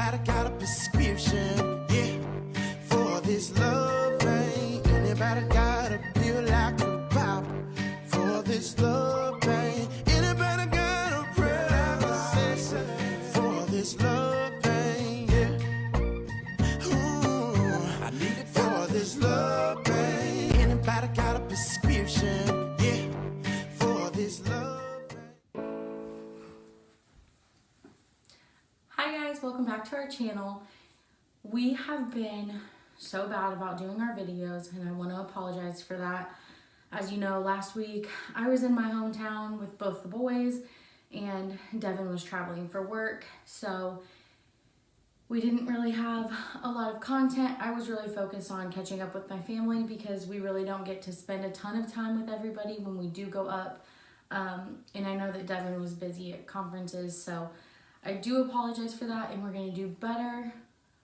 Anybody got a prescription, yeah, for this love pain? Anybody got a pill I could pop for this love pain? Anybody got a prayer I could say for this love pain, yeah? Ooh, I need it for this love pain. Anybody got a prescription, yeah, for this love pain? Hi guys, welcome back to our channel. We have been so bad about doing our videos and I want to apologize for that. As you know, last week I was in my hometown with both the boys and Devin was traveling for work, so we didn't really have a lot of content. I was really focused on catching up with my family because we really don't get to spend a ton of time with everybody when we do go up. And I know that Devin was busy at conferences, so I do apologize for that, and we're gonna do better,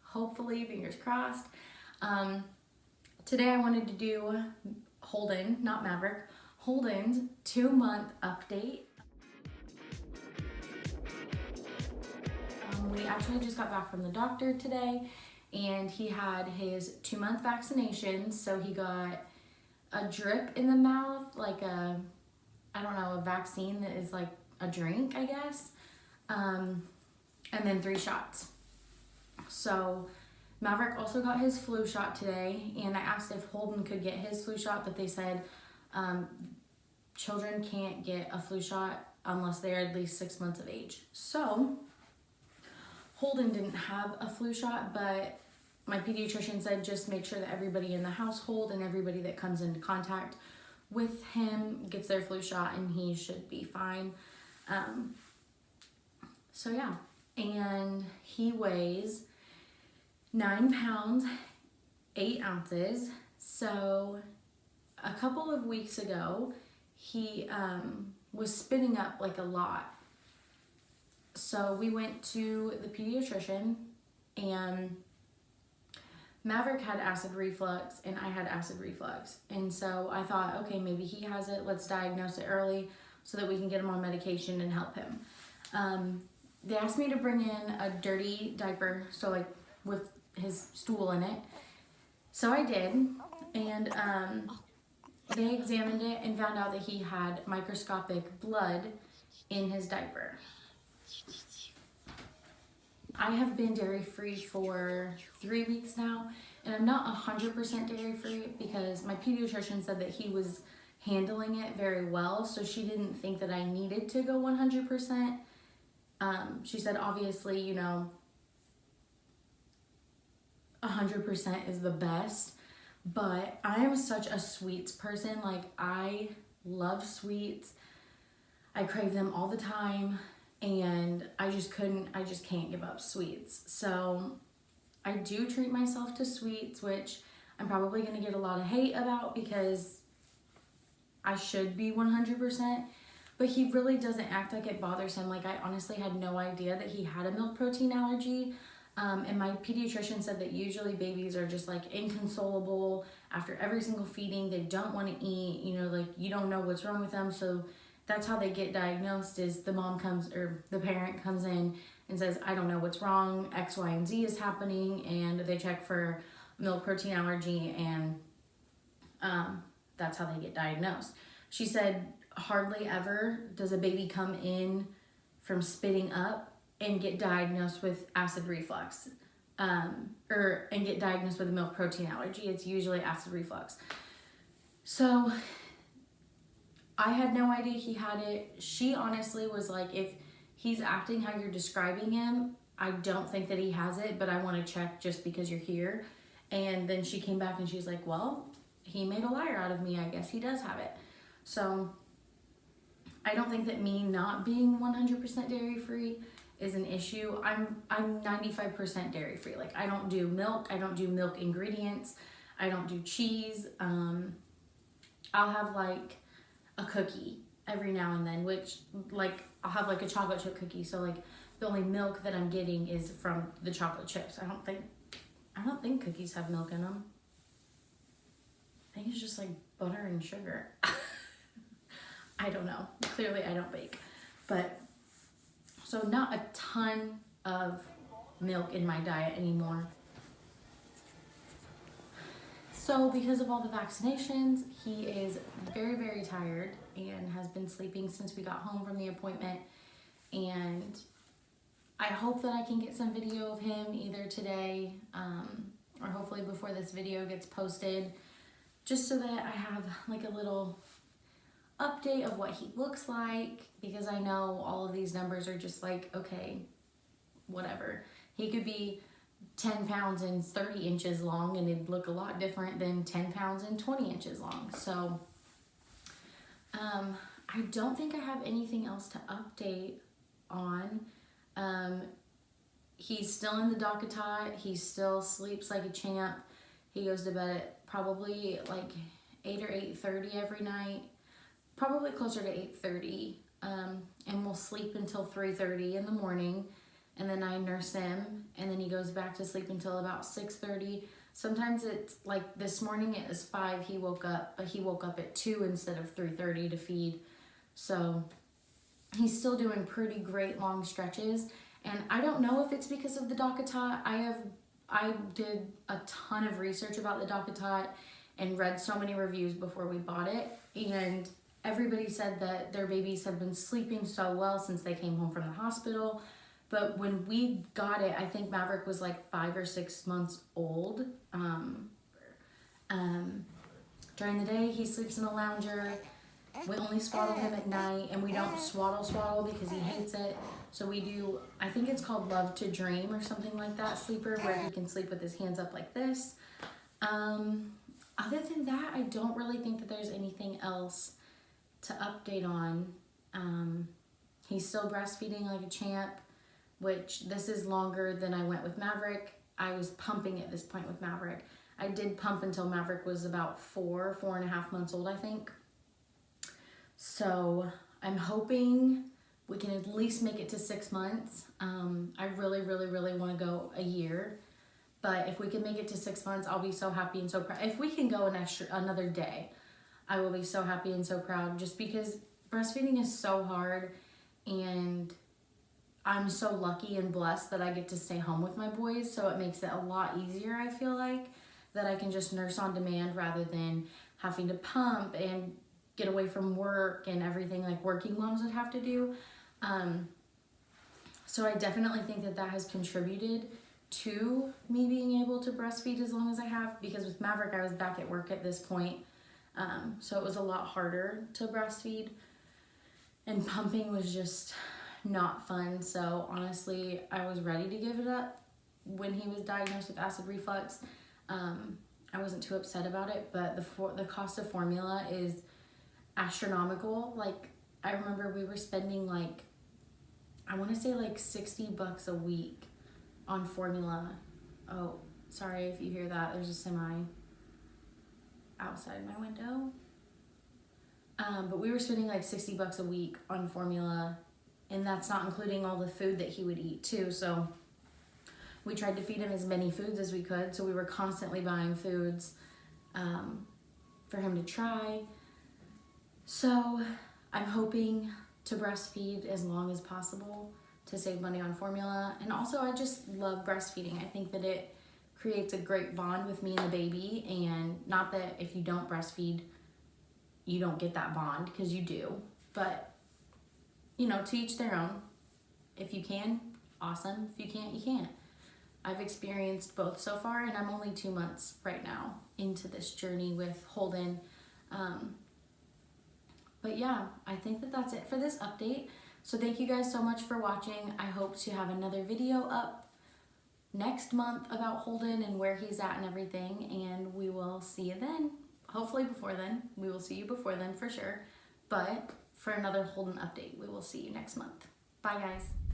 hopefully, fingers crossed. Today I wanted to do Holden, not Maverick, Holden's 2-month update. We actually just got back from the doctor today, and he had his 2-month vaccination. So he got a drip in the mouth, like a vaccine that is like a drink, I guess. And then 3 shots. So Maverick also got his flu shot today, and I asked if Holden could get his flu shot, but they said children can't get a flu shot unless they're at least 6 months of age. So Holden didn't have a flu shot, but my pediatrician said just make sure that everybody in the household and everybody that comes into contact with him gets their flu shot, and he should be fine. So yeah, and he weighs 9 pounds, 8 ounces. So a couple of weeks ago, he was spitting up like a lot. So we went to the pediatrician, and Maverick had acid reflux and I had acid reflux. And so I thought, okay, maybe he has it. Let's diagnose it early so that we can get him on medication and help him. They asked me to bring in a dirty diaper, so like with his stool in it. So I did, and they examined it and found out that he had microscopic blood in his diaper. I have been dairy-free for 3 weeks now, and I'm not 100% dairy-free because my pediatrician said that he was handling it very well, so she didn't think that I needed to go 100%. She said, obviously, you know, 100% is the best, but I am such a sweets person. Like, I love sweets. I crave them all the time, and I just can't give up sweets. So I do treat myself to sweets, which I'm probably going to get a lot of hate about because I should be 100%. But he really doesn't act like it bothers him. Like, I honestly had no idea that he had a milk protein allergy. And my pediatrician said that usually babies are just like inconsolable after every single feeding. They don't want to eat, you know, like you don't know what's wrong with them. So that's how they get diagnosed, is the mom comes, or the parent comes in and says, I don't know what's wrong, X, Y, and Z is happening. And they check for milk protein allergy, and that's how they get diagnosed. She said, hardly ever does a baby come in from spitting up and get diagnosed with acid reflux, and get diagnosed with a milk protein allergy. It's usually acid reflux. So I had no idea he had it. She honestly was like, if he's acting how you're describing him, I don't think that he has it, but I want to check just because you're here. And then she came back and she's like, well, he made a liar out of me. I guess he does have it. So I don't think that me not being 100% dairy-free is an issue. I'm 95% dairy-free. Like, I don't do milk. I don't do milk ingredients. I don't do cheese. I'll have like a cookie every now and then, which like I'll have like a chocolate chip cookie. So like the only milk that I'm getting is from the chocolate chips. I don't think cookies have milk in them. I think it's just like butter and sugar. I don't know. Clearly I don't bake. But so not a ton of milk in my diet anymore. So because of all the vaccinations, he is very, very tired and has been sleeping since we got home from the appointment. And I hope that I can get some video of him either today or hopefully before this video gets posted, just so that I have like a little update of what he looks like, because I know all of these numbers are just like, okay, whatever. He could be 10 pounds and 30 inches long and it'd look a lot different than 10 pounds and 20 inches long. So I don't think I have anything else to update on. He's still in the Docketot. He still sleeps like a champ. He goes to bed at probably like 8 or 8:30 every night, probably closer to 8:30, and we'll sleep until 3:30 in the morning. And then I nurse him, and then he goes back to sleep until about 6:30. Sometimes it's like this morning it was 5 he woke up, but he woke up at 2 instead of 3:30 to feed. So he's still doing pretty great long stretches. And I don't know if it's because of the Docketot. I did a ton of research about the Docketot and read so many reviews before we bought it. And everybody said that their babies have been sleeping so well since they came home from the hospital. But when we got it, I think Maverick was like 5 or 6 months old. During the day, he sleeps in a lounger. We only swaddle him at night, and we don't swaddle because he hates it. So we do, I think it's called Love to Dream or something like that, sleeper, where he can sleep with his hands up like this. Other than that, I don't really think that there's anything else to update on. He's still breastfeeding like a champ, which this is longer than I went with Maverick. I was pumping at this point with Maverick. I did pump until Maverick was about 4.5 months old, I think. So I'm hoping we can at least make it to 6 months. I really, really, really want to go a year. But if we can make it to 6 months, I'll be so happy and so proud. If we can go another day, I will be so happy and so proud, just because breastfeeding is so hard, and I'm so lucky and blessed that I get to stay home with my boys, so it makes it a lot easier, I feel like, that I can just nurse on demand rather than having to pump and get away from work and everything like working moms would have to do. So I definitely think that that has contributed to me being able to breastfeed as long as I have, because with Maverick, I was back at work at this point. So it was a lot harder to breastfeed, and pumping was just not fun. So honestly, I was ready to give it up when he was diagnosed with acid reflux. I wasn't too upset about it, but the cost of formula is astronomical. Like, I remember we were spending like, I want to say like $60 a week on formula. Oh, sorry if you hear that. There's a semi outside my window. But we were spending like $60 a week on formula, and that's not including all the food that he would eat too. So we tried to feed him as many foods as we could. So we were constantly buying foods for him to try. So I'm hoping to breastfeed as long as possible to save money on formula. And also, I just love breastfeeding. I think that it creates a great bond with me and the baby. And not that if you don't breastfeed, you don't get that bond, because you do. But, you know, to each their own. If you can, awesome. If you can't, you can't. I've experienced both so far, and I'm only 2 months right now into this journey with Holden. But yeah, I think that that's it for this update. So thank you guys so much for watching. I hope to have another video up next month about Holden and where he's at and everything. And we will see you then. Hopefully before then. We will see you before then for sure. But for another Holden update, we will see you next month. Bye guys.